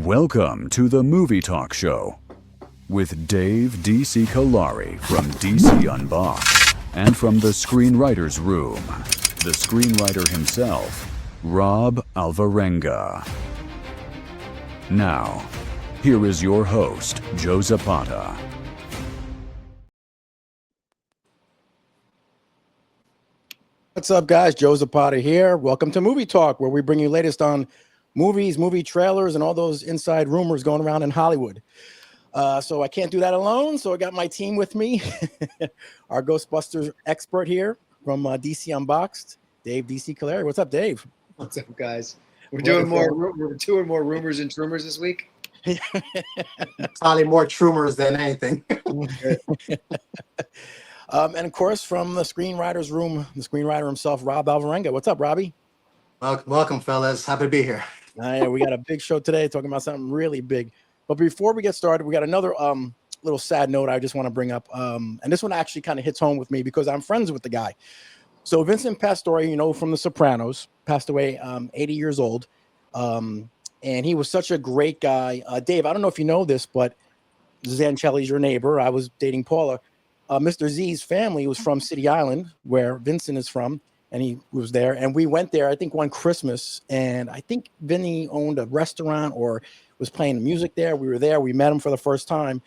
Welcome to the Movie Talk Show with Dave D.C. Callari from DC Unboxed and from the Screenwriter's Room, the screenwriter himself, Rob Alvarenga. Now, here is your host, Joe Zapata. What's up, guys? Joe Zapata here. Welcome to Movie Talk, where we bring you latest on movies, movie trailers, and all those inside rumors going around in Hollywood. So I can't do that alone, so I got my team with me. Our Ghostbusters expert here from DC Unboxed, Dave DC Callari. What's up, Dave? What's up, guys? We're doing more rumors and trumors this week. Probably more trumors than anything. And of course, from the Screenwriter's Room, the screenwriter himself, Rob Alvarenga. What's up, Robbie? Welcome, fellas. Happy to be here. Yeah, we got a big show today talking about something really big. But before we get started, we got another little sad note I just want to bring up. And this one actually kind of hits home with me because I'm friends with the guy. So Vincent Pastore, you know, from The Sopranos, passed away 80 years old. And he was such a great guy. Dave, I don't know if you know this, but Zanchelli's your neighbor. I was dating Paula. Mr. Z's family was from City Island, where Vincent is from. And he was there, and we went there, I think, one Christmas, and I think Vinny owned a restaurant or was playing music there. We were there. We met him for the first time.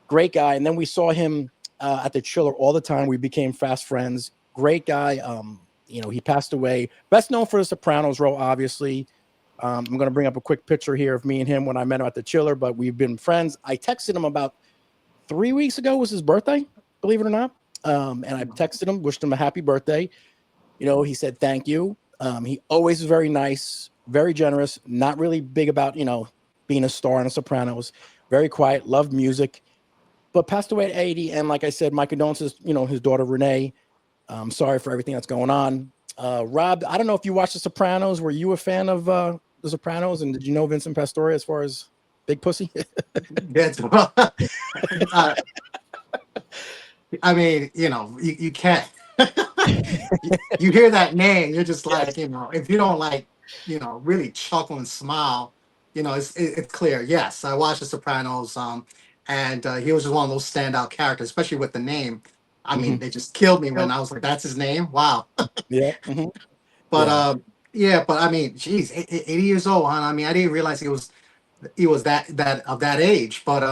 Great guy. And then we saw him at the Chiller all the time. We became fast friends. Great guy. You know, he passed away. Best known for The Sopranos role, obviously. I'm going to bring up a quick picture here of me and him when I met him at the Chiller, but we've been friends. I texted him about 3 weeks ago. Was his birthday, believe it or not. And I texted him, wished him a happy birthday. You know, he said, thank you. He always was very nice, very generous, not really big about, you know, being a star in The Sopranos, very quiet, loved music, but passed away at 80. And like I said, my condolences, you know, his daughter, Renee. I'm sorry for everything that's going on. Rob, I don't know if you watched The Sopranos. Were you a fan of The Sopranos? And did you know Vincent Pastore as far as big pussy? I mean, you know, you can't. You hear that name, you're just like, you know, if you don't like, you know, really chuckle and smile, you know, it's clear. Yes, I watched The Sopranos, and he was just one of those standout characters, especially with the name. I mean, they just killed me when I was like, that's his name. Wow. Yeah. But but I mean, geez, 80 years old, huh? I mean, I didn't realize he was that of that age. But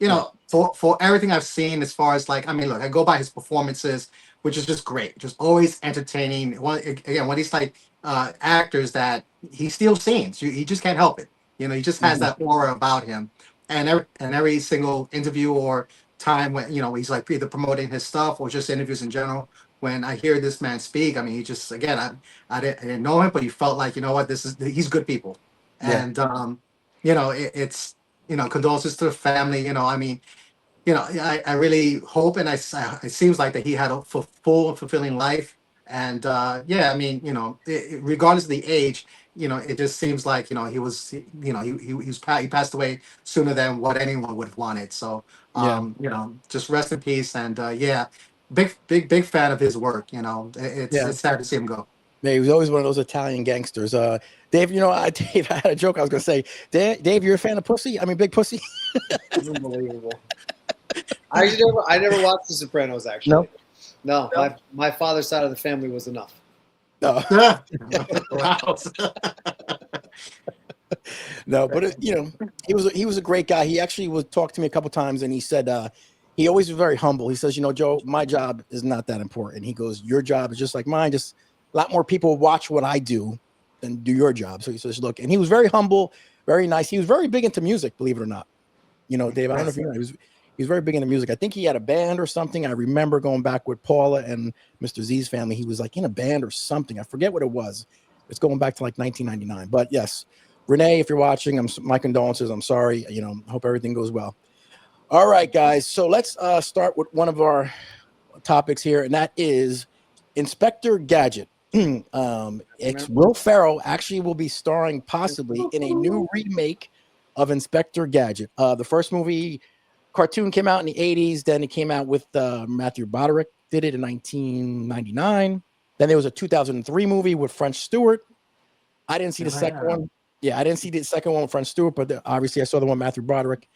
you know, for everything I've seen as far as like, I mean, look, I go by his performances, which is just great, just always entertaining. One of these like actors that he steals scenes. He just can't help it. You know, he just has that aura about him. And every single interview or time when, you know, he's like either promoting his stuff or just interviews in general, when I hear this man speak, I mean, he just, again, I didn't know him, but he felt like, you know what, he's good people. Yeah. And you know, it's, you know, condolences to the family. You know, I mean, you know, I really hope, and it seems like that he had a full and fulfilling life. And yeah, I mean, you know, regardless of the age, you know, it just seems like, you know, he passed away sooner than what anyone would have wanted. So you know, just rest in peace. And yeah, big fan of his work. You know, it's sad to see him go. Yeah, he was always one of those Italian gangsters. Dave, you know, Dave, I had a joke I was going to say. Dave, you're a fan of pussy? I mean, big pussy? Unbelievable. I never watched The Sopranos, actually. No, my father's side of the family was enough. No. Wow. No, but you know, he was a great guy. He actually would talk to me a couple times, and he said he always was very humble. He says, you know, Joe, my job is not that important. He goes, your job is just like mine. Just a lot more people watch what I do than do your job. So he says, look, and he was very humble, very nice. He was very big into music, believe it or not. You know, Dave, I don't know if you know, he was very big into music. I think he had a band or something. I remember going back with Paula and Mr. Z's family. He was like in a band or something. I forget what it was. It's going back to like 1999. But yes, Renee, if you're watching, my condolences. I'm sorry. You know, hope everything goes well. All right, guys. So let's start with one of our topics here, and that is Inspector Gadget. It's Will Ferrell actually will be starring possibly in a new remake of Inspector Gadget. The first movie cartoon came out in the 80s. Then it came out with Matthew Broderick, did it in 1999. Then there was a 2003 movie with French Stewart. I didn't see the second one. Yeah, I didn't see the second one with French Stewart, but obviously I saw the one with Matthew Broderick.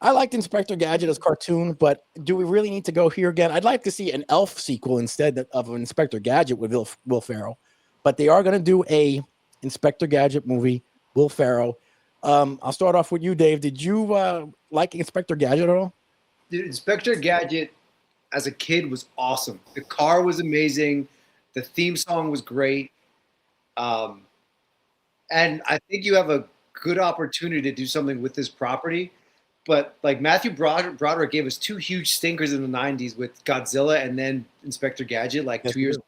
I liked Inspector Gadget as cartoon, but do we really need to go here again? I'd like to see an Elf sequel instead of an Inspector Gadget with Will Ferrell, but they are going to do a Inspector Gadget movie. Will Ferrell. I'll start off with you, Dave. Did you like Inspector Gadget at all? Dude, Inspector Gadget as a kid was awesome. The car was amazing. The theme song was great. And I think you have a good opportunity to do something with this property. But like Matthew Broderick gave us two huge stinkers in the 90s with Godzilla and then Inspector Gadget like 2 years ago.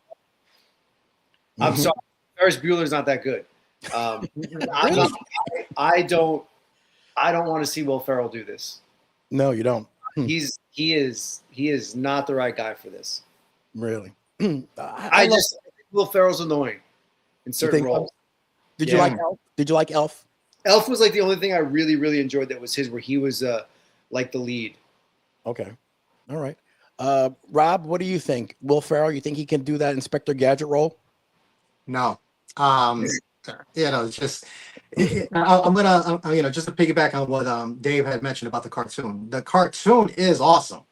I'm sorry. Ferris Bueller's not that good. I don't want to see Will Ferrell do this. No, you don't. He is not the right guy for this. Really? I think Will Ferrell's annoying in certain roles. Did you like Elf? Did you like Elf? Elf was like the only thing I really, really enjoyed that was his, where he was like the lead. Okay. All right. Rob, what do you think? Will Ferrell, you think he can do that Inspector Gadget role? No. It's just I'm gonna just to piggyback on what Dave had mentioned about the cartoon. The cartoon is awesome.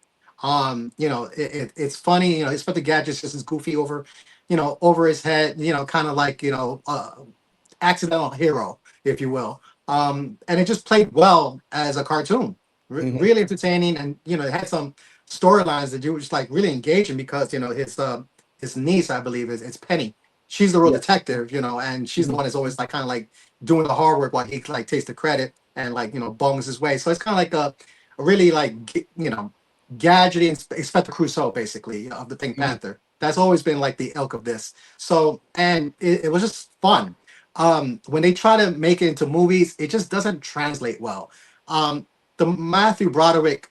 It's funny. Inspector Gadget's just as goofy over his head. Kind of like accidental hero, if you will. And it just played well as a cartoon. Really entertaining, and it had some storylines that you were just like really engaging because his niece, I believe, is Penny. She's the real detective, and she's the one that's always like kind of like doing the hard work while he like takes the credit and like bongs his way. So it's kind of like a really like gadgety Inspector Clouseau basically of the Pink Panther. That's always been like the ilk of this. So and it was just fun. When they try to make it into movies, it just doesn't translate well. The Matthew Broderick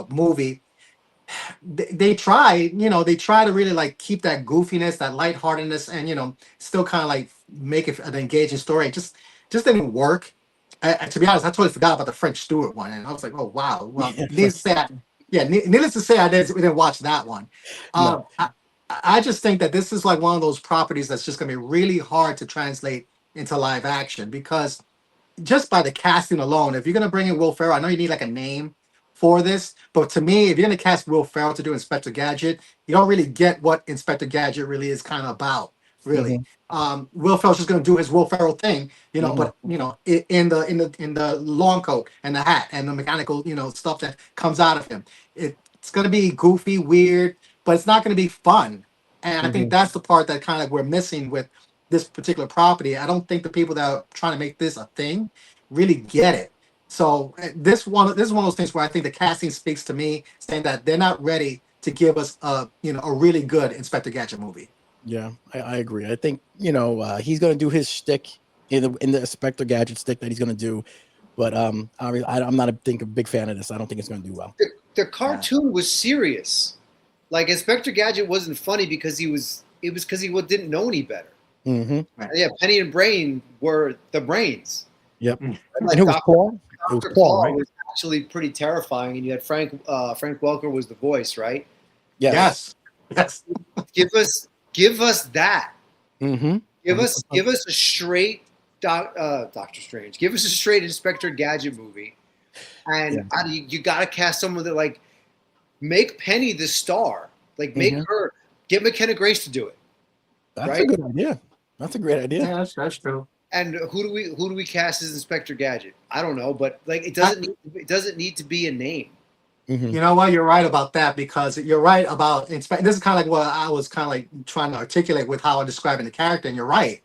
movie, they try to really like keep that goofiness, that lightheartedness, and still kind of like make it an engaging story. It just didn't work. To be honest, I totally forgot about the French Stewart one, and I was like, oh wow. Well, needless to say, I didn't watch that one. No. I just think that this is like one of those properties that's just gonna be really hard to translate into live action because just by the casting alone, if you're gonna bring in Will Ferrell, I know you need like a name for this, but to me, if you're gonna cast Will Ferrell to do Inspector Gadget, you don't really get what Inspector Gadget really is kind of about, really. Will Ferrell's just gonna do his Will Ferrell thing, but in the long coat and the hat and the mechanical, stuff that comes out of him. It's gonna be goofy, weird, but it's not gonna be fun. And I think that's the part that kind of we're missing with this particular property. I don't think the people that are trying to make this a thing really get it. So this is one of those things where I think the casting speaks to me, saying that they're not ready to give us a really good Inspector Gadget movie. Yeah, I agree. I think he's going to do his shtick in the Inspector Gadget stick that he's going to do, but I'm not a big fan of this. I don't think it's going to do well. The cartoon was serious. Like Inspector Gadget wasn't funny because it was because he didn't know any better. Yeah, Penny and Brain were the brains. Yep. And who was Paul? It was Paul, right? Was actually pretty terrifying, and you had Frank Welker was the voice, right? Yes. Give us that. Give us a straight Doctor Strange. Give us a straight Inspector Gadget movie, and you got to cast someone that like make Penny the star, like make her, get McKenna Grace to do it. That's a good idea. That's a great idea. Yeah, that's true. And who do we cast as Inspector Gadget? I don't know, but like it doesn't need to be a name. You know what? You're right about that because you're right about this is kind of like what I was kind of like trying to articulate with how I'm describing the character. And you're right.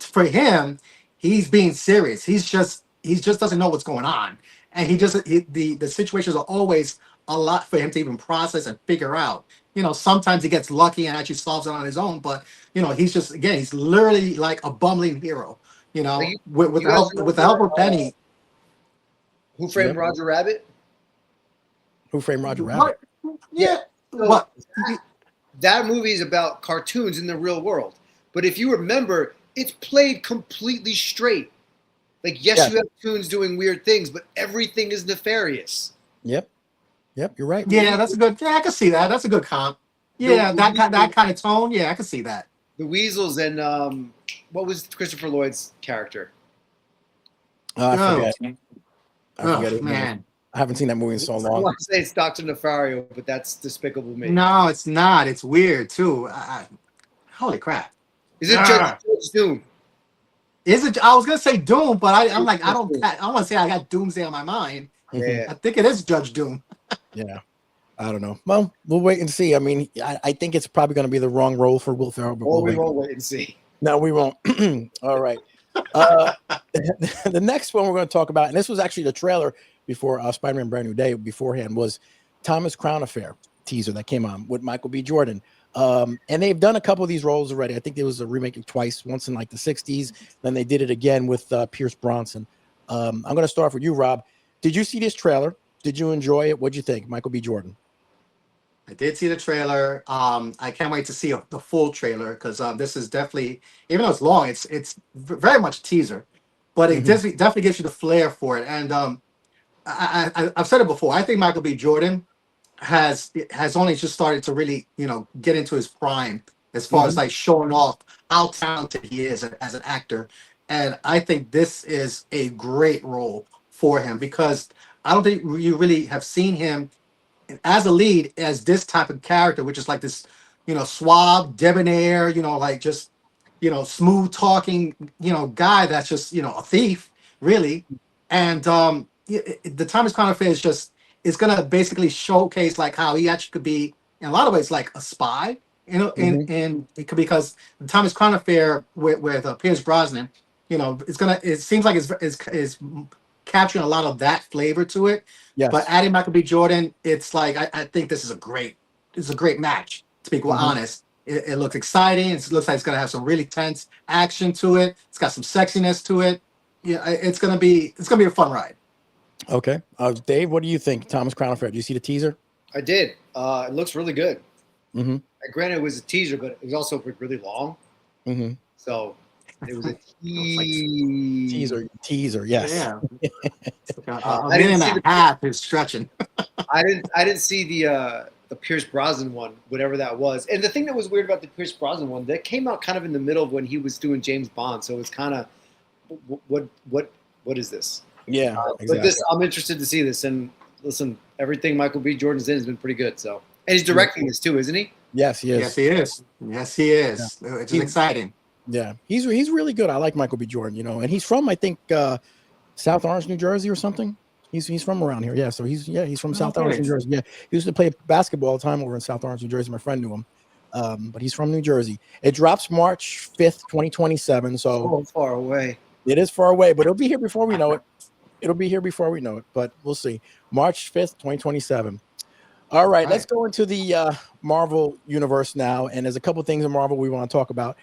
For him, he's being serious. He just doesn't know what's going on, and the situations are always a lot for him to even process and figure out. Sometimes he gets lucky and actually solves it on his own, but he's literally like a bumbling hero. With the help of Penny. Who Framed Roger Rabbit? Who Framed Roger Rabbit? Yeah. So that movie is about cartoons in the real world. But if you remember, it's played completely straight. Like, yes, you have cartoons doing weird things, but everything is nefarious. Yep, you're right. Yeah, that's a good. Yeah, I can see that. That's a good comp. Yeah, that kind of tone. Yeah, I can see that. The Weasels and what was Christopher Lloyd's character? I forget. Oh, I forget it. man. I haven't seen that movie in so I long. want to say it's Dr. Nefario, but that's Despicable Me. No, it's not. It's weird too. Holy crap. Is it Ah. Judge Doom? Is it? I was gonna say Doom, but I'm like, I Doom. want to say I got Doomsday on my mind. Yeah. I think it is Judge Doom. Yeah. I don't know. Well, we'll wait and see. I mean, I think it's probably going to be the wrong role for Will Ferrell, but Or we wait. won't wait and see. No, we won't. All right. The next one we're going to talk about, and this was actually the trailer before Spider-Man Brand New Day beforehand, was Thomas Crown Affair teaser that came on with Michael B. Jordan. And they've done a couple of these roles already. I think there was a remake twice, once in like the 60s. Then they did it again with Pierce Bronson. I'm going to start with you, Rob. Did you see this trailer? Did you enjoy it? What'd you think, Michael B. Jordan? I did see the trailer. I can't wait to see the full trailer because this is definitely, even though it's long, it's very much a teaser, but it definitely gives you the flair for it. And I've said it before. I think Michael B. Jordan has only just started to really get into his prime as far as like showing off how talented he is as an actor. And I think this is a great role for him because I don't think you really have seen him as a lead as this type of character, which is like this, suave, debonair, like just, smooth talking, guy that's just, a thief, really. And the Thomas Crown Affair it's gonna basically showcase like how he actually could be in a lot of ways like a spy, and it could because the Thomas Crown Affair with Pierce Brosnan, it seems like it's capturing a lot of that flavor to it. Yes. But adding Michael B. Jordan, it's like I think this is a great match. To be quite honest, it looks exciting. It looks like it's gonna have some really tense action to it. It's got some sexiness to it. Yeah, it's gonna be a fun ride. Okay, Dave, what do you think? Thomas Crown Affair. Do you see the teaser? I did. It looks really good. Mm-hmm. Granted, it was a teaser, but it was also really long. Mm-hmm. So it was a teaser. Yes. Yeah. A minute and a half is stretching. I didn't see the Pierce Brosnan one, whatever that was. And the thing that was weird about the Pierce Brosnan one, that came out kind of in the middle of when he was doing James Bond. So it's kind of what is this? Yeah, exactly. But I'm interested to see this. And listen, everything Michael B. Jordan's in has been pretty good. So, and he's directing this too, isn't he? Yes, he is. Yes, he is. Yeah. It's exciting. Yeah, he's really good. I like Michael B. Jordan, and he's from I think South Orange, New Jersey, or something. He's from around here. Yeah, so he's from South Orange, New Jersey. Yeah, he used to play basketball all the time over in South Orange, New Jersey. My friend knew him, but he's from New Jersey. It drops March 5th, 2027. So far away. It is far away, but it'll be here before we know it. But we'll see. March 5th, 2027. All right, let's go into the Marvel universe now. And there's a couple things in Marvel we want to talk about.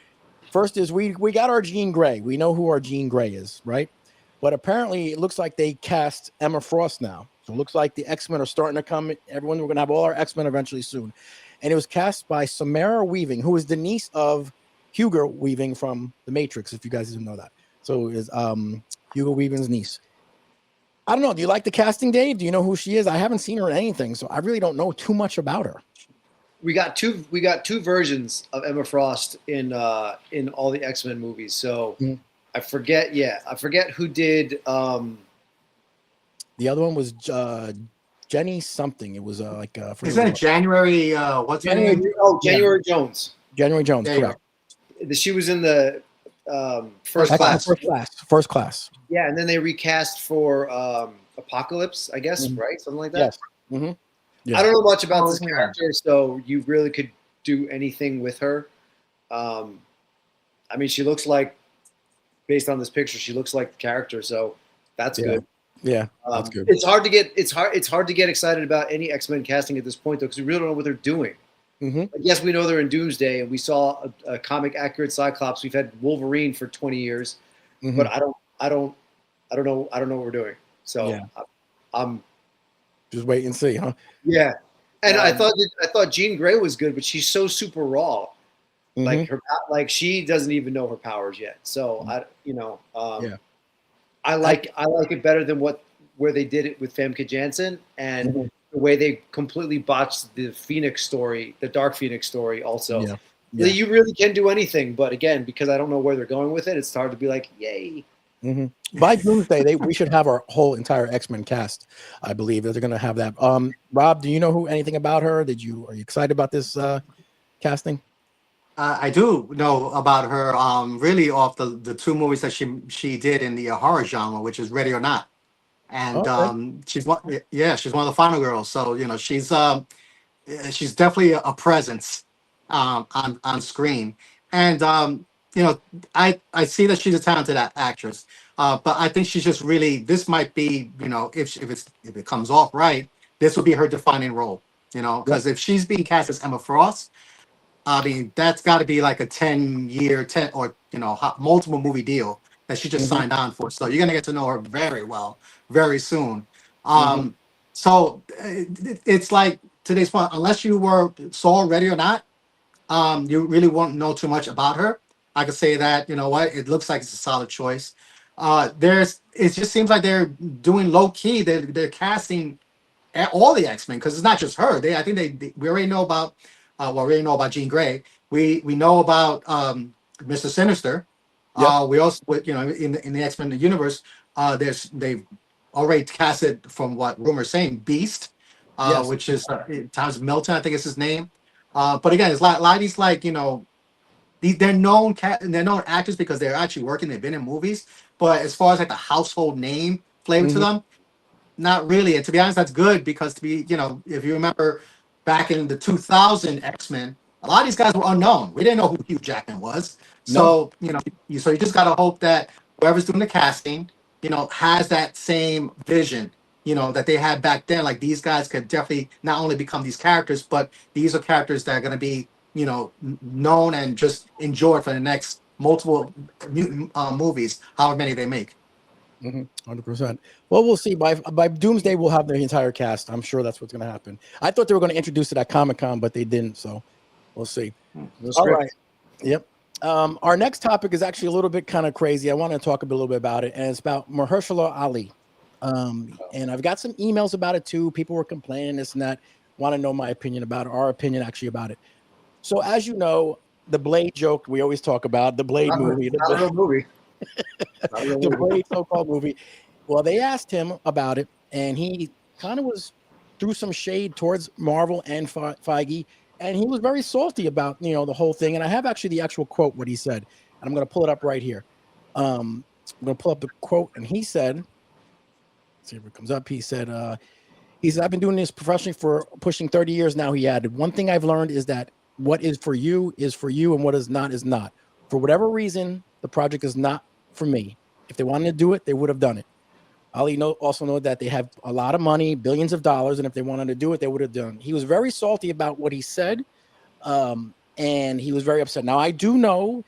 First is we got our Jean Grey. We know who our Jean Grey is, right? But apparently it looks like they cast Emma Frost now. So it looks like the X-Men are starting to come. We're going to have all our X-Men eventually soon. And it was cast by Samara Weaving, who is the niece of Hugo Weaving from The Matrix, if you guys didn't know that. So it is Hugo Weaving's niece. I don't know. Do you like the casting, Dave? Do you know who she is? I haven't seen her in anything, so I really don't know too much about her. We got two versions of Emma Frost in all the X-Men movies. So I forget who did. The other one was Jenny something. It was like is that January? What's January? January Jones. January Jones, correct. She was in the first class. Yeah, and then they recast for Apocalypse, I guess, right? Something like that. Yes. Mm-hmm. Yeah. I don't know much about this character, so you really could do anything with her. I mean, she looks like, based on this picture, she looks like the character, so that's good. Yeah, that's good. It's hard to get excited about any X-Men casting at this point, though, because we really don't know what they're doing. Mm-hmm. Yes, we know they're in Doomsday, and we saw a comic accurate Cyclops. We've had Wolverine for 20 years, but I don't know what we're doing. So I'm just wait and see, huh? Yeah, and I thought Jean Grey was good, but she's so super raw. Mm-hmm. Like she doesn't even know her powers yet. So I like it better than where they did it with Famke Janssen and the way they completely botched the Phoenix story, the Dark Phoenix story. Also, you really can do anything, but again, because I don't know where they're going with it, it's hard to be like, yay. By Doomsday, we should have our whole entire X-Men cast. I believe that they're going to have that. Rob, do you know anything about her? Are you excited about this casting? I do know about her, really off the two movies that she did in the horror genre, which is Ready or Not, and Okay. she's one of the final girls. So she's definitely a presence on screen, and I see that she's a talented actress, but I think she's just really, this might be, if it comes off right, this will be her defining role. Yep. Because if she's being cast as Emma Frost, I mean, that's got to be like a 10-year, 10 or multiple movie deal that she just hmm signed on for. So you're gonna get to know her very well, very soon. hmm So it's like today's point. Unless you saw Ready or Not, you really won't know too much about her. I could say that it looks like it's a solid choice. It just seems like they're doing low key. They're casting all the X-Men, because it's not just her. I think we already know about we already know about Jean Grey. We know about Mr. Sinister. Yep. We also, in the X-Men universe, they've already casted, from what rumors saying, Beast, Yes. which is Thomas Milton, I think is his name. But again, it's a lot of these, like, they're known actors because they're actually working. They've been in movies, but as far as like the household name flavor to hmm them, not really. And to be honest, that's good, because if you remember back in the 2000 X-Men, a lot of these guys were unknown. We didn't know who Hugh Jackman was. No. So, you just got to hope that whoever's doing the casting, has that same vision, that they had back then. Like, these guys could definitely not only become these characters, but these are characters that are going to be, known and just enjoyed for the next multiple movies, however many they make. 100%. Well, we'll see. By Doomsday, we'll have the entire cast. I'm sure that's what's going to happen. I thought they were going to introduce it at Comic-Con, but they didn't. So we'll see. No All script. right. Yep. Our next topic is actually a little bit kind of crazy. I want to talk a little bit about it, and it's about Mahershala Ali. And I've got some emails about it too. People were complaining this and that. Want to know my opinion about it, our opinion actually about it. So, as you know, the Blade joke we always talk about, the Blade movie, Not a real movie. Not a real the movie. Blade so-called movie. Well, they asked him about it, and he kind of threw some shade towards Marvel and Feige, and he was very salty about the whole thing. And I have actually the actual quote what he said, and I'm going to pull it up right here. I'm going to pull up the quote, and he said, let's see if it comes up. He said, I've been doing this professionally for pushing 30 years now. He added, one thing I've learned is that what is for you, and what is not is not. For whatever reason, the project is not for me. If they wanted to do it, they would have done it. Ali also know that they have a lot of money, billions of dollars, and if they wanted to do it, they would have done. He was very salty about what he said, and he was very upset. Now, I do know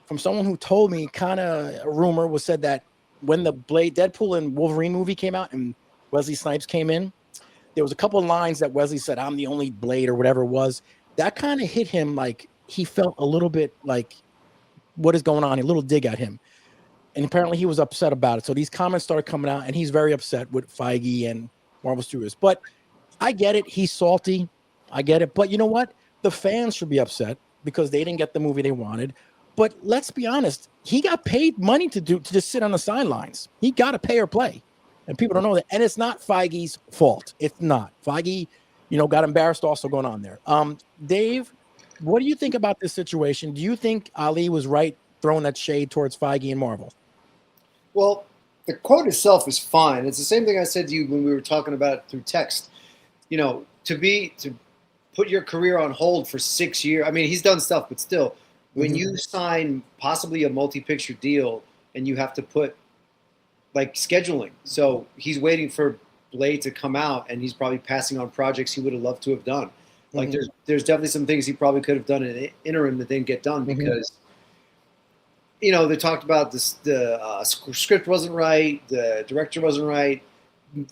from someone who told me, kind of a rumor was said that when the Deadpool and Wolverine movie came out and Wesley Snipes came in, there was a couple of lines that Wesley said, "I'm the only Blade," or whatever it was. That kind of hit him, like he felt a little bit like, what is going on? A little dig at him. And apparently he was upset about it. So these comments started coming out, and he's very upset with Feige and Marvel Studios. But I get it. He's salty. I get it. But you know what? The fans should be upset because they didn't get the movie they wanted. But let's be honest. He got paid money to just sit on the sidelines. He got to pay or play. And people don't know that. And it's not Feige's fault. It's not. Feige, got embarrassed also going on there. Dave, what do you think about this situation? Do you think Ali was right throwing that shade towards Feige and Marvel? Well, the quote itself is fine. It's the same thing I said to you when we were talking about it through text. To put your career on hold for 6 years. I mean, he's done stuff, but still, when you sign possibly a multi-picture deal and you have to put like scheduling. So he's waiting for Blade to come out, and he's probably passing on projects he would have loved to have done. Like there's definitely some things he probably could have done in the interim that didn't get done because they talked about this. The script wasn't right, the director wasn't right.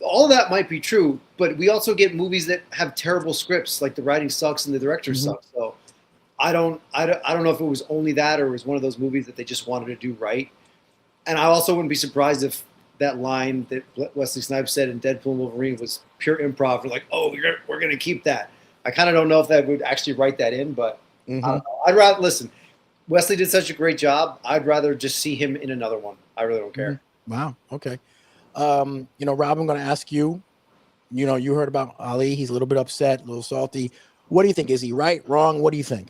All of that might be true, but we also get movies that have terrible scripts, like the writing sucks and the director sucks. So I don't know if it was only that or it was one of those movies that they just wanted to do right. And I also wouldn't be surprised if that line that Wesley Snipes said in Deadpool and Wolverine was pure improv. We're like, oh, we're going to keep that. I kind of don't know if that would actually write that in, but I'd rather listen. Wesley did such a great job. I'd rather just see him in another one. I really don't care. Wow. Okay. Rob, I'm going to ask you. You heard about Ali. He's a little bit upset, a little salty. What do you think? Is he right, wrong? What do you think?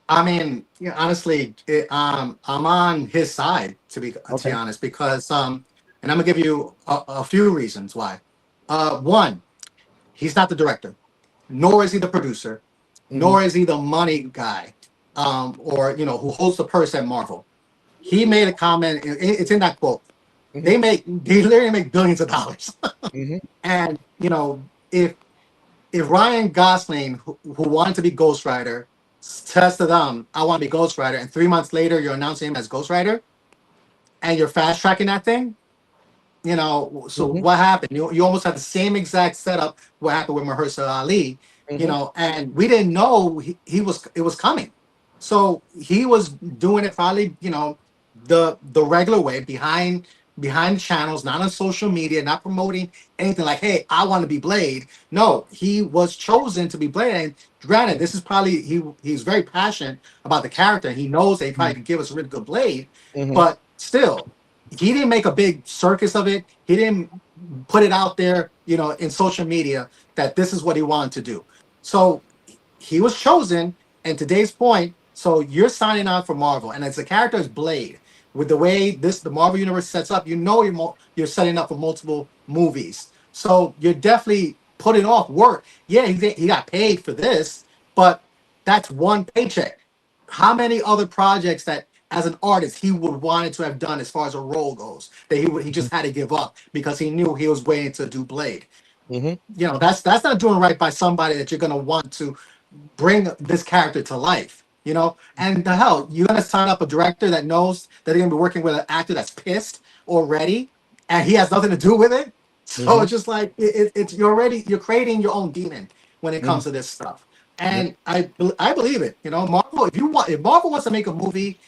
I mean, honestly, I'm on his side to be Okay. honest, because and I'm gonna give you a few reasons why. One, he's not the director, nor is he the producer, Hmm. nor is he the money guy, or who holds the purse at Marvel. He made a comment. It's in that quote. Hmm. They literally make billions of dollars, Hmm. and if Ryan Gosling, who wanted to be Ghost Rider, says to them, "I want to be Ghost Rider," and 3 months later you're announcing him as Ghost Rider, and you're fast tracking that thing, so Hmm. what happened? You almost had the same exact setup what happened with Mahershala Ali, Hmm. and we didn't know it was coming. So he was doing it probably, the regular way behind channels, not on social media, not promoting anything like, hey, I want to be Blade. No, he was chosen to be Blade. And granted, this is probably he's very passionate about the character. He knows they probably could give us a really good Blade, Hmm. but still he didn't make a big circus of it. He didn't put it out there, in social media that this is what he wanted to do. So he was chosen. And today's point, so you're signing on for Marvel, and as the character is Blade, with the way the Marvel universe sets up, you're setting up for multiple movies. So you're definitely putting off work. Yeah, he got paid for this, but that's one paycheck. How many other projects that as an artist he would wanted to have done as far as a role goes that he just had to give up because he knew he was waiting to do Blade. Hmm. That's not doing right by somebody that you're gonna want to bring this character to life. And the hell, you're gonna sign up a director that knows that they're gonna be working with an actor that's pissed already, and he has nothing to do with it. So Hmm. it's just like it's you're creating your own demon when it Hmm. comes to this stuff. Yep. And I believe it. Marvel. If Marvel wants to make a movie,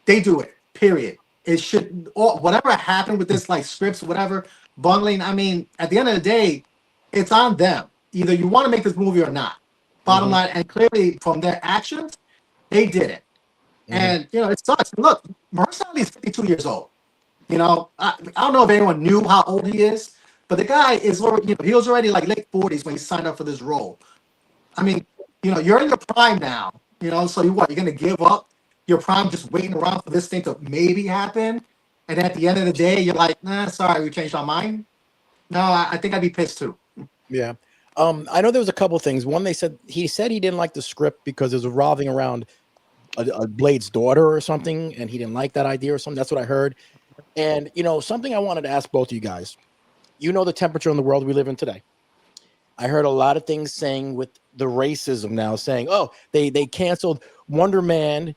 they do it. Period. It should, or whatever happened with this, like scripts, whatever bungling. I mean, at the end of the day, it's on them. Either you want to make this movie or not. Bottom Hmm. line, and clearly from their actions, they did it. Hmm. And it sucks. Look, Mahershala Ali is 52 years old. I don't know if anyone knew how old he is, but the guy is already, he was already like late 40s when he signed up for this role. I mean, you're in your prime now. So you're gonna give up your prime just waiting around for this thing to maybe happen, and at the end of the day, you're like, nah, sorry, we changed our mind. No, I think I'd be pissed too. Yeah. I know there was a couple things. One, he said he didn't like the script because it was revolving around a Blade's daughter or something, and he didn't like that idea or something. That's what I heard. And something I wanted to ask both of you guys. The temperature in the world we live in today. I heard a lot of things saying with the racism now, saying, "Oh, they canceled Wonder Man,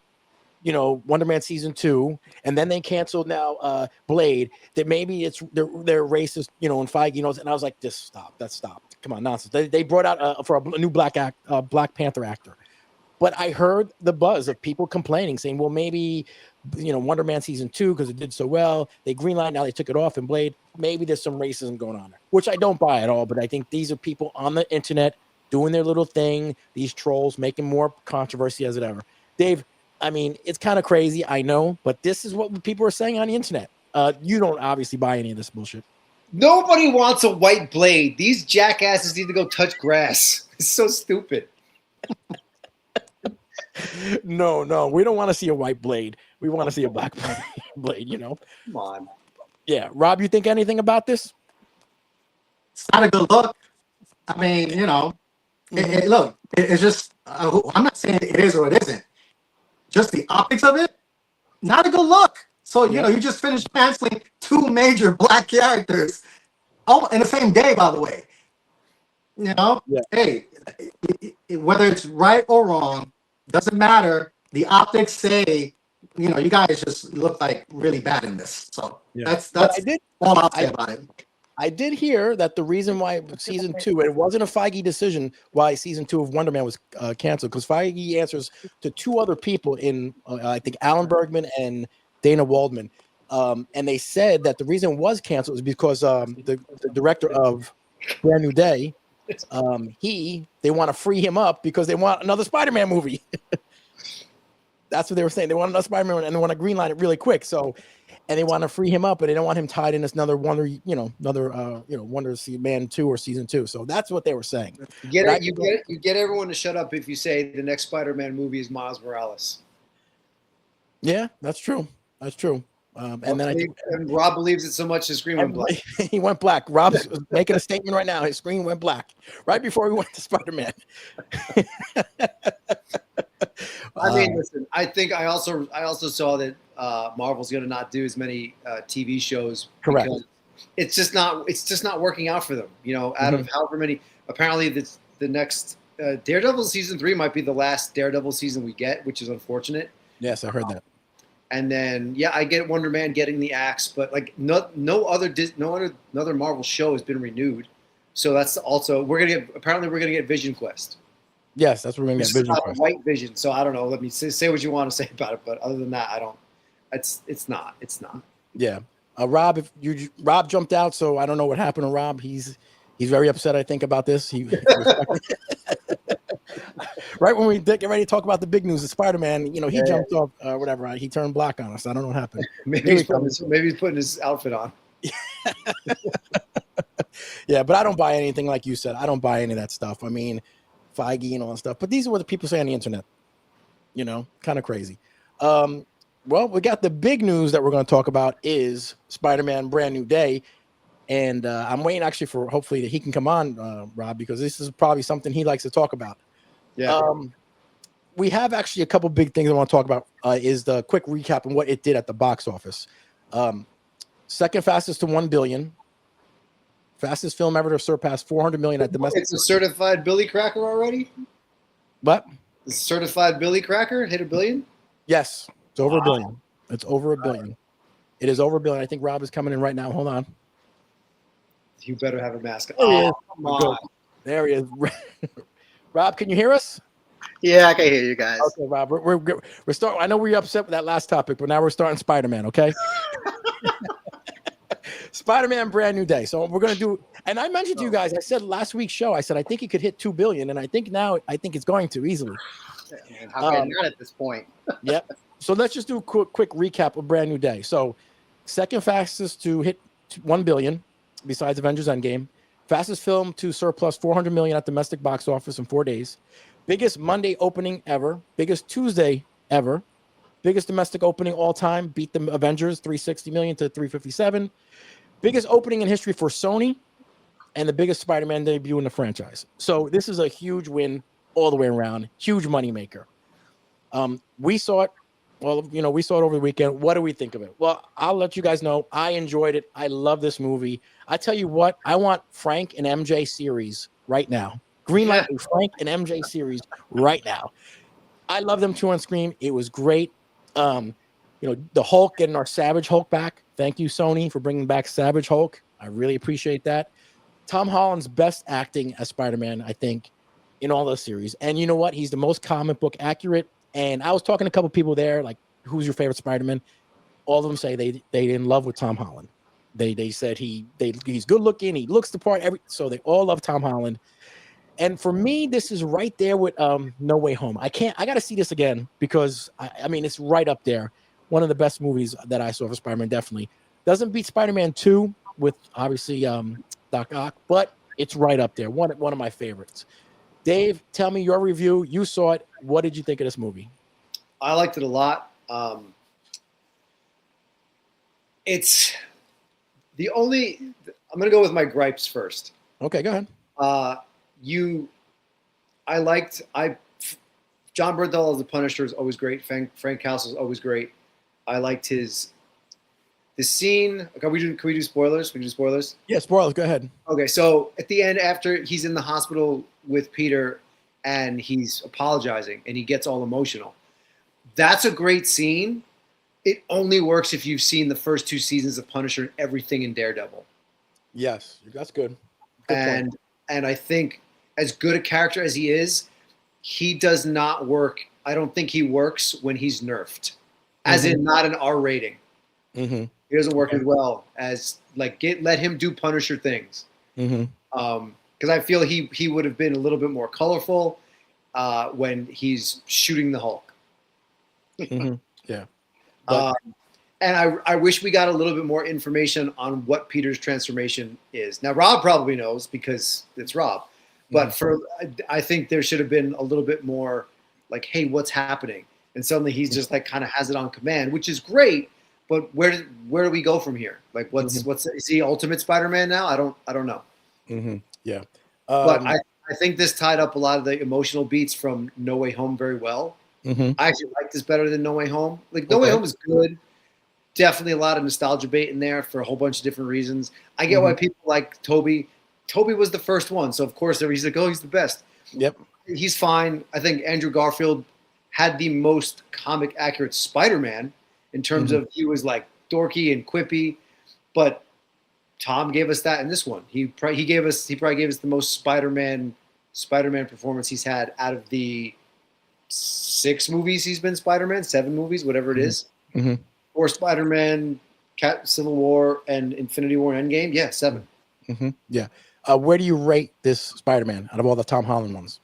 Wonder Man season 2, and then they canceled now Blade. That maybe they're racist, and Feige knows." And I was like, "Just stop. That's stop. Come on, nonsense." They brought out for a new Black Panther actor. But I heard the buzz of people complaining, saying, "Well, maybe Wonder Man season 2 because it did so well. They greenlight now they took it off and Blade. Maybe there's some racism going on there, which I don't buy at all. But I think these are people on the internet doing their little thing. These trolls making more controversy as it ever. Dave, I mean, it's kind of crazy, I know, but this is what people are saying on the internet. You don't obviously buy any of this bullshit. Nobody wants a white Blade. These jackasses need to go touch grass. It's so stupid. No, we don't want to see a white Blade. We want to see a black Blade. Come on. Yeah, Rob, you think anything about this? It's not a good look. I mean, Mhm. look, it's just. I'm not saying it is or it isn't. Just the optics of it, not a good look. So Yeah. you just finished canceling two major black characters, all in the same day, by the way. Yeah. Hey, whether it's right or wrong, doesn't matter. The optics say, you guys just look like really bad in this. So Yeah. that's But that's all I'll say I about it. I did hear that the reason why season 2, it wasn't a Feige decision why season 2 of Wonder Man was canceled, because Feige answers to two other people in I think Alan Bergman and Dana Waldman, and they said that the reason it was canceled was because the director of Brand New Day, they want to free him up because they want another Spider-Man movie. That's what they were saying. They want another Spider-Man and they want to greenlight it really quick. So and they want to free him up, but they don't want him tied in as another Wonder Man 2 or season 2. So that's what they were saying. You get everyone to shut up if you say the next Spider-Man movie is Miles Morales. Yeah, that's true. That's true. And then I think Rob believes it so much his screen went black. He went black. Rob's making a statement right now. His screen went black right before we went to Spider-Man. I mean, listen. I think I also saw that Marvel's going to not do as many TV shows. Correct. It's just not working out for them. You know, out of however many. Apparently, the next Daredevil season 3 might be the last Daredevil season we get, which is unfortunate. Yes, I heard that. And then, I get Wonder Man getting the axe, but like no other Marvel show has been renewed. So that's also we're gonna get Vision Quest. Yes, that's what we're gonna get. Vision Quest. White Vision. So I don't know. Let me say what you want to say about it, but other than that, I don't. It's not. Yeah, Rob jumped out, so I don't know what happened to Rob. He's very upset, I think, about this. Right when we get ready to talk about the big news of Spider-Man, he jumped off, whatever. He turned black on us. I don't know what happened. maybe he's putting his outfit on. Yeah, but I don't buy anything like you said. I don't buy any of that stuff. I mean, Feige and all that stuff. But these are what the people say on the internet. Kind of crazy. Well, we got the big news that we're going to talk about is Spider-Man Brand New Day. And I'm waiting actually for hopefully that he can come on, Rob, because this is probably something he likes to talk about. Yeah. We have actually a couple big things I want to talk about. Is the quick recap on what it did at the box office. Second fastest to 1 billion. Fastest film ever to surpass 400 million at domestic. It's a certified Billy Cracker already? What? The certified Billy Cracker hit 1 billion? Yes. It's over 1 billion. It's over 1 billion. It is over 1 billion. I think Rob is coming in right now. Hold on. You better have a mask. Come on. There he is. Rob, can you hear us? Yeah, I can hear you guys. Okay, Rob. We're starting. I know we were upset with that last topic, but now we're starting Spider-Man, okay? Spider-Man Brand New Day. So we're going to do, and I mentioned to you guys, I said last week's show, I said, I think it could hit 2 billion. And I think it's going to easily. Man, how can not at this point? Yep. So let's just do a quick recap of Brand New Day. So second fastest to hit 1 billion besides Avengers Endgame. Fastest film to surplus 400 million at domestic box office in 4 days. Biggest Monday opening ever. Biggest Tuesday ever. Biggest domestic opening all time. Beat the Avengers 360 million to 357. Biggest opening in history for Sony. And the biggest Spider-Man debut in the franchise. So this is a huge win all the way around. Huge moneymaker. We saw it. Well, we saw it over the weekend. What do we think of it? Well, I'll let you guys know. I enjoyed it. I love this movie. I tell you what, I want Frank and MJ series right now. Greenlight Frank and MJ series right now. I love them two on screen. It was great. The Hulk, getting our Savage Hulk back. Thank you, Sony, for bringing back Savage Hulk. I really appreciate that. Tom Holland's best acting as Spider-Man, I think, in all the series. And you know what? He's the most comic book accurate. And I was talking to a couple people there, like, who's your favorite Spider-Man? All of them say they in love with Tom Holland. They said he's good looking, he looks the part. So they all love Tom Holland. And for me, this is right there with No Way Home. I got to see this again because I mean it's right up there. One of the best movies that I saw for Spider-Man, definitely. Doesn't beat Spider-Man 2 with obviously Doc Ock, but it's right up there. One of my favorites. Dave, tell me your review. You saw it. What did you think of this movie? I liked it a lot. It's the only. I'm going to go with my gripes first. Okay, go ahead. John Bernthal as the Punisher is always great. Frank Castle is always great. I liked the scene. Can we do spoilers? We can do spoilers? Yeah, spoilers. Go ahead. Okay, so at the end, after he's in the hospital with Peter and he's apologizing and he gets all emotional, that's a great scene. It only works if you've seen the first 2 seasons of Punisher and everything in Daredevil. Yes, that's good. And I think as good a character as he is, he does not work. I don't think he works when he's nerfed, as in not an R rating. Mm-hmm. He doesn't work as well as let him do Punisher things. Because I feel he would have been a little bit more colorful when he's shooting the Hulk. Mm-hmm. Yeah. And I wish we got a little bit more information on what Peter's transformation is. Now, Rob probably knows because it's Rob. But I think there should have been a little bit more like, hey, what's happening? And suddenly he's just like kind of has it on command, which is great. But where do we go from here? Like, what's is he Ultimate Spider-Man now? I don't know. Yeah. But I think this tied up a lot of the emotional beats from No Way Home very well. I actually like this better than No Way Home. Like, No Way Home is good. Definitely a lot of nostalgia bait in there for a whole bunch of different reasons. I get why people like Toby. Toby was the first one, so of course he's like, oh, he's the best. Yep. He's fine. I think Andrew Garfield had the most comic accurate Spider-Man in terms of he was like dorky and quippy, but Tom gave us that in this one. He probably gave us the most Spider-Man performance he's had out of the 6 movies he's been Spider-Man, 7 movies, whatever it is. 4 Spider-Man, Civil War, and Infinity War and Endgame. Yeah, 7. Yeah. Where do you rate this Spider-Man out of all the Tom Holland ones?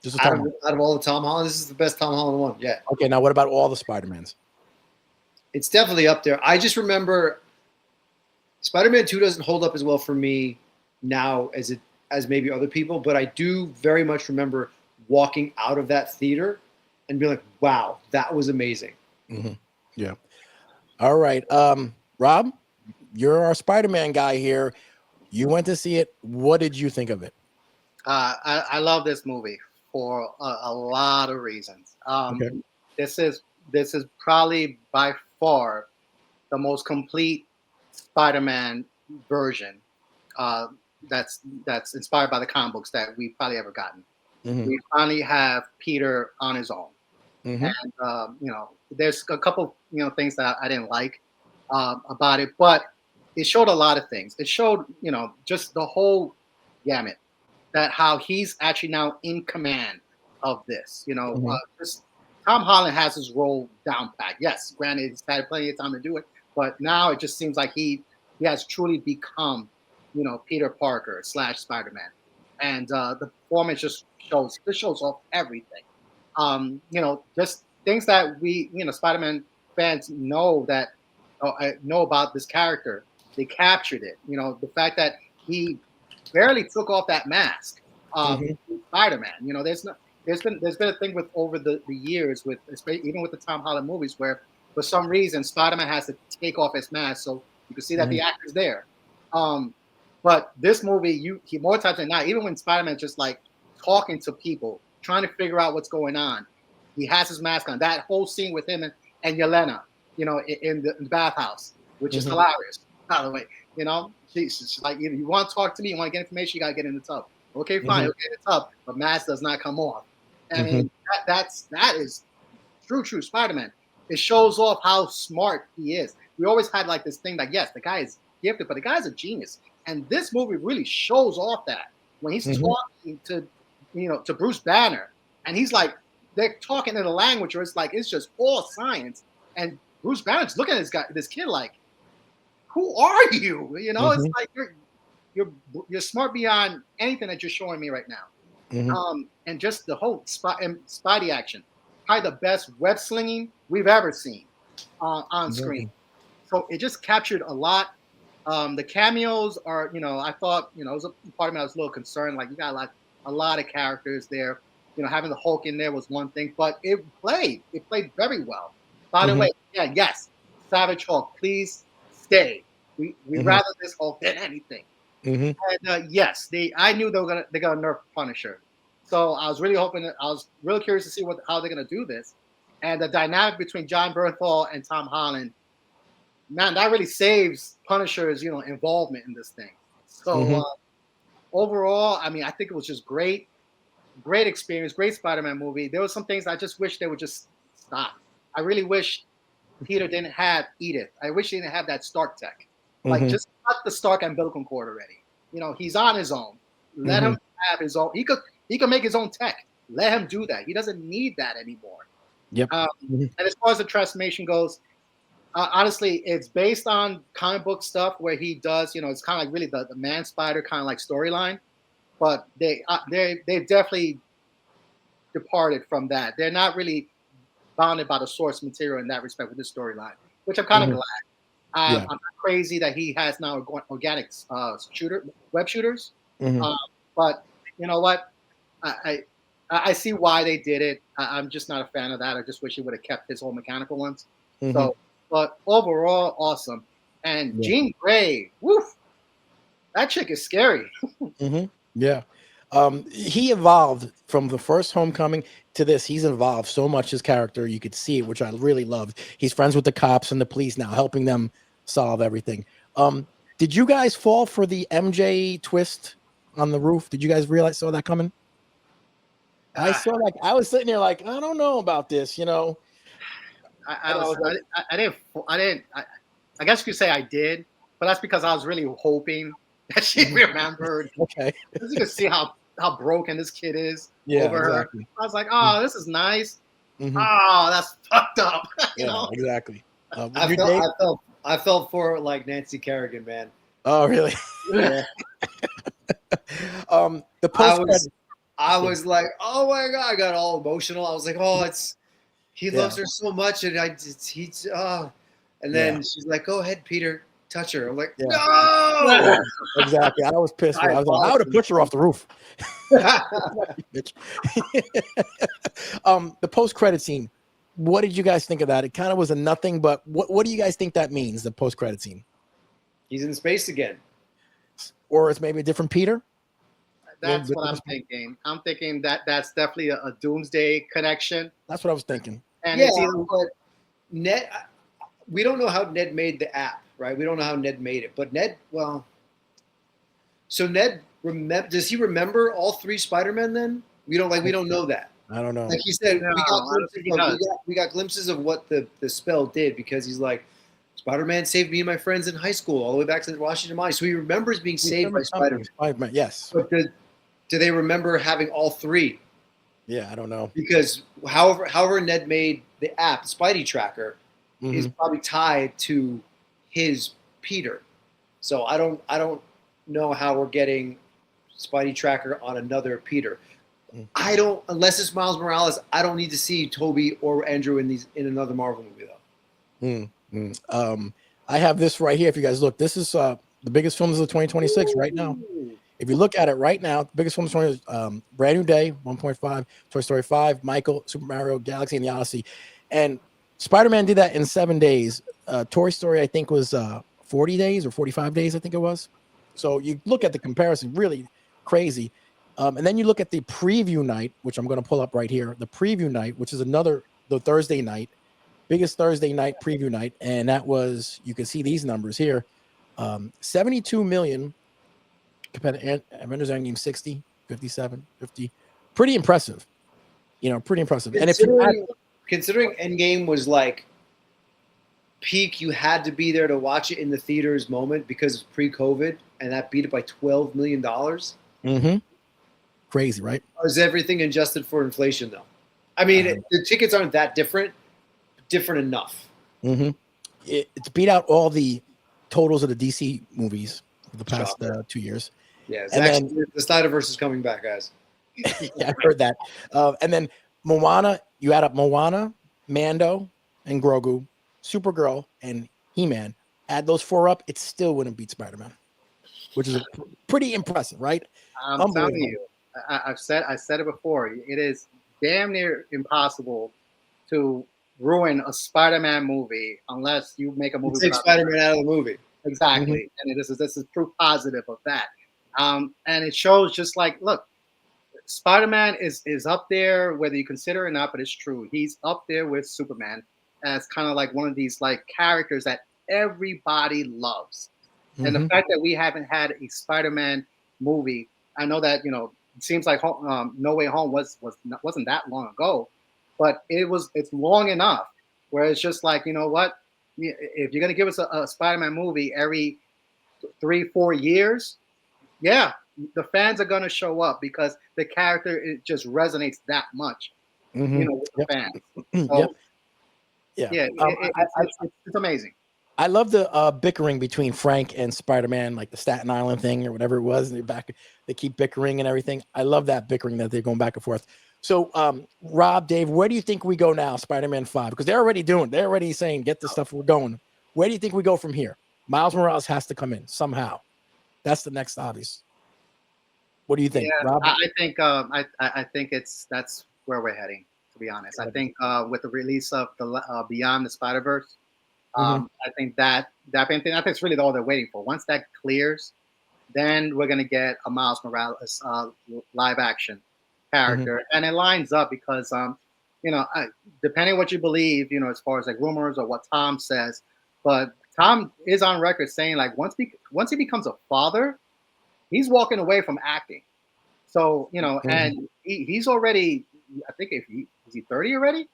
Just out of all the Tom Holland, this is the best Tom Holland one. Yeah. Okay, now what about all the Spider-Mans? It's definitely up there. I just remember Spider-Man 2 doesn't hold up as well for me now as maybe other people, but I do very much remember walking out of that theater and being like, wow, that was amazing. Yeah. All right. Rob, you're our Spider-Man guy here. You went to see it. What did you think of it? I love this movie for a lot of reasons. This is probably by far the most complete Spider-Man version that's inspired by the comic books that we've probably ever gotten. We finally have Peter on his own, and there's a couple things that I didn't like about it, but it showed a lot of things. It showed just the whole gamut, that how he's actually now in command of this. Just Tom Holland has his role down pat. Yes, granted, he's had plenty of time to do it, but now it just seems like he has truly become, Peter Parker / Spider-Man, and the performance just shows off everything. Just things that we, Spider-Man fans know about this character. They captured it. The fact that he barely took off that mask. Spider-Man. There's been a thing with over the years with even with the Tom Holland movies where for some reason Spider-Man has to take off his mask so you can see that the actor's there. But this movie, he more times than not, even when Spider-Man's just like talking to people, trying to figure out what's going on, he has his mask on. That whole scene with him and Yelena, in the bathhouse, which is hilarious, by the way. She's like, you want to talk to me, you want to get information, you got to get in the tub. Okay, fine, okay, in the tub, but mask does not come off. I mean, that is true Spider-Man. It shows off how smart he is. We always had like this thing that, yes, the guy is gifted, but the guy's a genius. And this movie really shows off that when he's talking to Bruce Banner, and he's like, they're talking in a language where it's just all science. And Bruce Banner's looking at this kid like, who are you? It's like you're smart beyond anything that you're showing me right now. And just the whole Spidey action, probably the best web slinging we've ever seen on screen. So it just captured a lot. The cameos are, I thought, it was a part of me I was a little concerned. Like, you got a lot of characters there. Having the Hulk in there was one thing, but it played very well. By the way, yes, Savage Hulk, please stay. We rather this Hulk than anything. And yes, I knew they're gonna nerf Punisher, so I was really curious to see how they're gonna do this, and the dynamic between John Bernthal and Tom Holland, man, that really saves Punisher's involvement in this thing. So overall, I mean, I think it was just great experience, great Spider-Man movie. There were some things I just wish they would just stop. I really wish Peter didn't have Edith. I wish he didn't have that Stark tech. Like, just cut the Stark umbilical cord already. He's on his own. Let him have his own. He could make his own tech. Let him do that. He doesn't need that anymore. Yep. And as far as the transformation goes, honestly, it's based on comic book stuff where he does, it's kind of like really the Man Spider kind of like storyline. But they definitely departed from that. They're not really bounded by the source material in that respect with this storyline. which I'm kind of Mhm. glad. Yeah. I'm not crazy that he has now organic web shooters, Mhm. uh, but you know what? I see why they did it. I'm just not a fan of that. I just wish he would have kept his whole mechanical ones. Mhm. So, but overall, awesome. And Yeah. Jean Grey, woof, that chick is scary. Yeah. He evolved from the first Homecoming to this. He's evolved so much his character. You could see it, which I really loved. He's friends with the cops and the police now, helping them solve everything. Did you guys fall for the MJ twist on the roof? Did you guys realize saw that coming? I Ah, saw like I was sitting there like I don't know about this, you know. I And I was was like, I didn't I guess you could say I did, but that's because I was really hoping that she Mhm. remembered. Okay, Because you can see how broken this kid is yeah, over her. exactly. I was like, oh, this is nice. Mm-hmm. Oh, that's fucked up. you Yeah, know. exactly. Would I you felt date? I felt I felt for like Nancy Kerrigan, man. Oh, really? Yeah. The I post was credit. I was like, oh my god, I got all emotional. I was like, oh, it's he Yeah, loves her so much, and he's and yeah, then she's like, go ahead, Peter, touch her. I'm like, yeah. no. Exactly. I was pissed when I I was like, I would have pushed her off the roof. Bitch. The post credit scene. What did you guys think of that? It kind of was a nothing, but what do you guys think that means? The post credit scene, He's in space again. or it's maybe a different Peter? That's what I'm thinking. I'm thinking that that's definitely a doomsday connection, That's what I was thinking. and Yeah, it's either but Ned, we don't know how Ned made the app, right? We don't know how Ned made it, but Ned, well, so Ned does he remember all three Spider-Men then? We don't know that. I don't know. Like he said, no, I don't think he does. we got glimpses of what the spell did because he's like, Spider-Man saved me and my friends in high school all the way back to Washington Mine. So he remembers being saved by Spider-Man. Spider-Man. Yes. But do they remember having all three? Yeah, I don't know. Because however Ned made the app, Spidey Tracker, is Mhm. probably tied to his Peter. So I don't know how we're getting Spidey Tracker on another Peter. Mhm. I don't unless it's Miles Morales. I don't need to see Toby or Andrew in another Marvel movie though. I have this right here. If you guys look, this is the biggest films of 2026 right now. If you look at it right now, the biggest films is Brand New Day, 1.5, Toy Story 5, Michael, Super Mario, Galaxy, and the Odyssey. And Spider-Man did that in 7 days. Toy Story, I think, was 40 days or 45 days, I think it was. So you look at the comparison, really crazy. And then you look at the preview night, which I'm going to pull up right here. The preview night, which is the Thursday night, biggest Thursday night preview night. And that was, you can see these numbers here, 72 million compared to Avengers Endgame 60, 57, 50. Pretty impressive. Pretty impressive. And if you add, Considering Endgame was like peak, you had to be there to watch it in the theaters moment because it's pre-COVID, and that beat it by $12 million. crazy, right? Is everything adjusted for inflation though? I mean, the tickets aren't that different enough. It's beat out all the totals of the DC movies of the past 2 years. Yeah, And then the Snyderverse is coming back, guys. yeah, I heard that. And then Moana, you add up Moana, Mando, and Grogu, Supergirl, and He-Man. Add those four up, it still wouldn't beat Spider-Man, which is pretty impressive, right? I'm telling you, I said it before. It is damn near impossible to ruin a Spider-Man movie unless you make a movie. Take Spider-Man out of the movie. Exactly, and this is proof positive of that. And it shows just like, look, Spider-Man is up there, whether you consider it or not, but it's true. He's up there with Superman as kind of like one of these like characters that everybody loves. And the fact that we haven't had a Spider-Man movie, I know that it seems like No Way Home wasn't that long ago, but it's long enough where it's just like, you know what, if you're gonna give us a Spider-Man movie every 3-4 years, yeah, the fans are gonna show up because the character it just resonates that much, with the fans. So, yeah. It's amazing. I love the bickering between Frank and Spider-Man, like the Staten Island thing or whatever it was. And they keep bickering and everything. I love that bickering that they're going back and forth. So, Rob, Dave, where do you think we go now? Spider-Man 5, because they're already saying get the stuff we're going. Where do you think we go from here? Miles Morales has to come in somehow. That's the next obvious. What do you think, Rob? I think I think that's where we're heading. To be honest, I think with the release of the Beyond the Spider-Verse, I think I think that's really all they're waiting for. Once that clears, then we're gonna get a Miles Morales live action character, and it lines up because depending what you believe, as far as like rumors or what Tom says, but Tom is on record saying like once he becomes a father, he's walking away from acting. So and he's already, I think is he 30 already?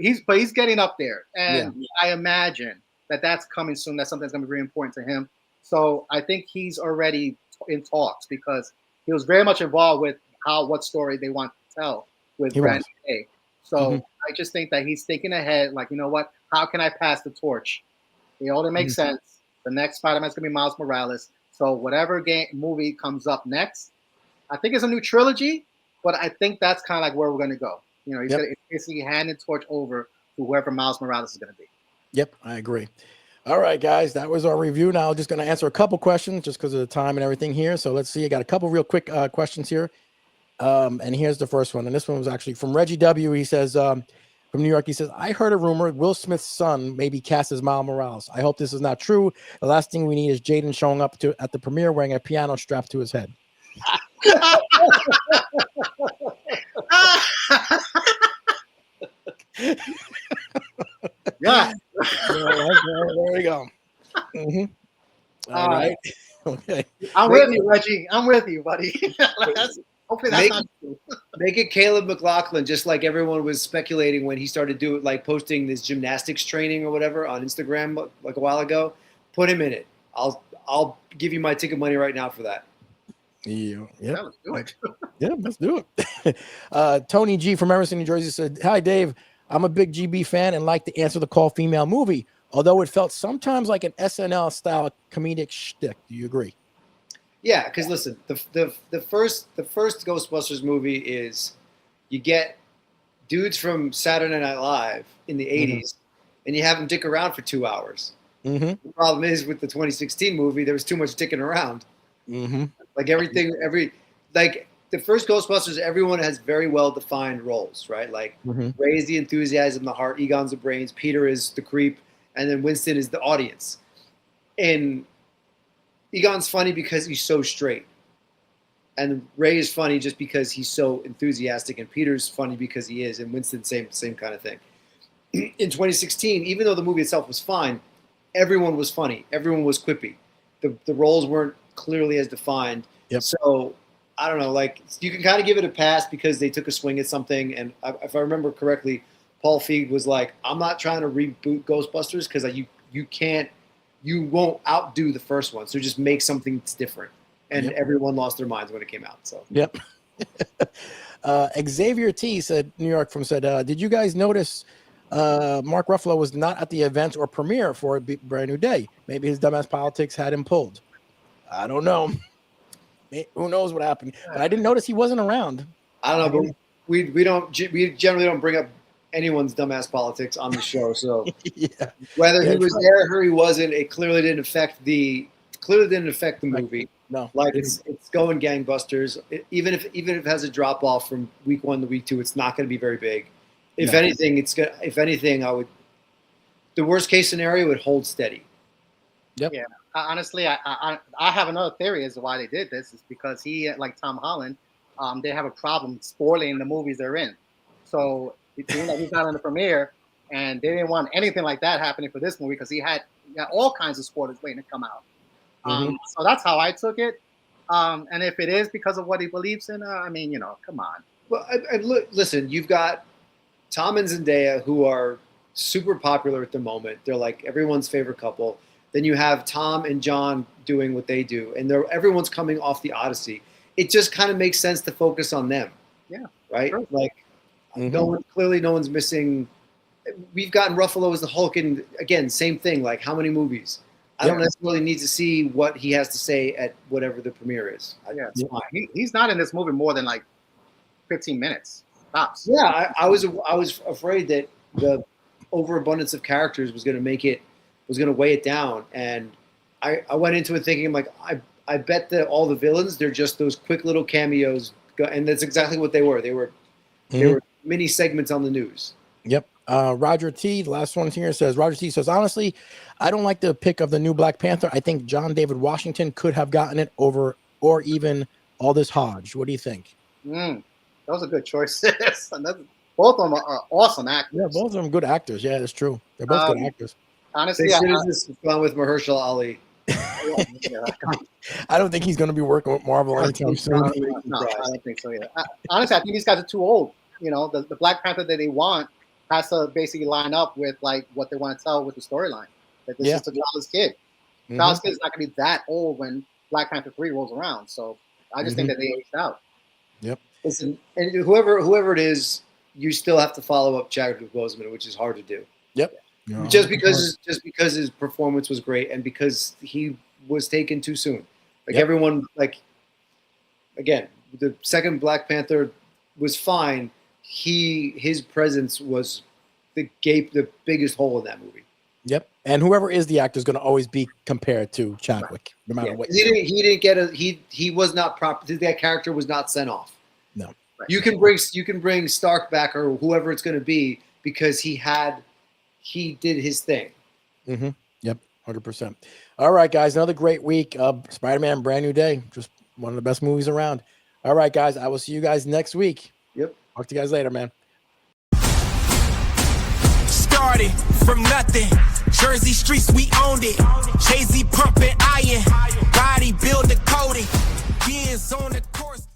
He's getting up there, and I imagine that's coming soon. That's something that's going to be very important to him. So I think he's already in talks because he was very much involved with what story they want to tell with Brand New Day. So I just think that he's thinking ahead, like, you know what? How can I pass the torch? That makes sense. The next Spider-Man's gonna be Miles Morales. So whatever movie comes up next, I think it's a new trilogy, but I think that's kind of like where we're gonna go. He's gonna basically hand the torch over to whoever Miles Morales is gonna be. Yep, I agree. All right, guys, that was our review. Now, just going to answer a couple questions just because of the time and everything here. So let's see. I got a couple real quick questions here. And here's the first one. And this one was actually from Reggie W. He says, from New York, he says, I heard a rumor Will Smith's son may be cast as Miles Morales. I hope this is not true. The last thing we need is Jaden showing up at the premiere wearing a piano strapped to his head. Yeah. There we go. All right. Okay. I'm with you, Reggie. I'm with you, buddy. Hopefully that's not true. Make it Caleb McLaughlin, just like everyone was speculating when he started posting this gymnastics training or whatever on Instagram like a while ago. Put him in it. I'll give you my ticket money right now for that. Yeah. Let's do it. Yeah, let's do it. Tony G from Emerson, New Jersey said, hi, Dave. I'm a big GB fan and like to answer the call female movie, although it felt sometimes like an SNL style comedic shtick. Do you agree? Yeah, because listen, the first Ghostbusters movie is you get dudes from Saturday Night Live in the 80s and you have them dick around for 2 hours. The problem is with the 2016 movie, there was too much dicking around. Like the first Ghostbusters, everyone has very well defined roles, right? Like Ray is the enthusiasm, the heart, Egon's the brains, Peter is the creep, and then Winston is the audience. And Egon's funny because he's so straight. And Ray is funny just because he's so enthusiastic, and Peter's funny because he is, and Winston, same kind of thing. In 2016, even though the movie itself was fine, everyone was funny. Everyone was quippy. The roles weren't clearly as defined. So I don't know, like you can kind of give it a pass because they took a swing at something. And if I remember correctly, Paul Feig was like, I'm not trying to reboot Ghostbusters because you won't outdo the first one. So just make something that's different. And everyone lost their minds when it came out. So Xavier T said, New York said, did you guys notice Mark Ruffalo was not at the event or premiere for a Brand New Day? Maybe his dumbass politics had him pulled. I don't know. Who knows what happened? But I didn't notice he wasn't around. I don't know, but we generally don't bring up anyone's dumbass politics on the show. So whether he was there or he wasn't, it clearly didn't affect the movie. No, like it's going gangbusters. Even if it has a drop off from week 1 to week 2, it's not going to be very big. If anything, the worst case scenario would hold steady. Yeah. Honestly, I have another theory as to why they did this. Is because he, like Tom Holland, they have a problem spoiling the movies they're in. So he's not in the premiere, and they didn't want anything like that happening for this movie because he had all kinds of spoilers waiting to come out. So that's how I took it. And if it is because of what he believes in, I mean, come on. Well, listen, you've got Tom and Zendaya, who are super popular at the moment. They're like everyone's favorite couple. Then you have Tom and John doing what they do, and everyone's coming off the Odyssey. It just kind of makes sense to focus on them. Yeah. Right? Sure. Like, no one's missing. We've gotten Ruffalo as the Hulk, and again, same thing. Like, how many movies? I don't necessarily need to see what he has to say at whatever the premiere is. It's fine. He's not in this movie more than like 15 minutes. Tops. Yeah, I was afraid that the overabundance of characters was going to weigh it down, and I went into it thinking, like, I bet that all the villains, they're just those quick little cameos, and that's exactly what they were. They were mini segments on the news. Yep. Roger T, the last one here, says, Roger T says, honestly, I don't like the pick of the new Black Panther. I think John David Washington could have gotten it over, or even Aldous Hodge. What do you think? Those are good choices. Both of them are awesome actors. Yeah, both of them good actors. Yeah, that's true. They're both good actors. Honestly, They should have just gone with Mahershala Ali. I don't think he's going to be working with Marvel anytime soon. No, I don't think so either. Honestly, I think these guys are too old. You know, the Black Panther that they want has to basically line up with like what they want to tell with the storyline. That this is T'Challa's kid. T'Challa's kid is not going to be that old when Black Panther 3 rolls around. So I just think that they aged out. Yep. Listen, and whoever it is, you still have to follow up Chadwick Boseman, which is hard to do. Yep. Just because his performance was great and because he was taken too soon. Like everyone, like, again, the second Black Panther was fine. His presence was the biggest hole in that movie. Yep. And whoever is the actor is going to always be compared to Chadwick, no matter what. He didn't get he was not proper. That character was not sent off. No. Right. You can bring Stark back or whoever it's going to be because he did his thing. Yep. 100%. All right, guys. Another great week. Spider-Man, brand new day. Just one of the best movies around. All right, guys. I will see you guys next week. Yep. Talk to you guys later, man. Started from nothing. Jersey streets, we owned it. Jay-Z pumping iron. Bodybuilder coding. Beings on the course.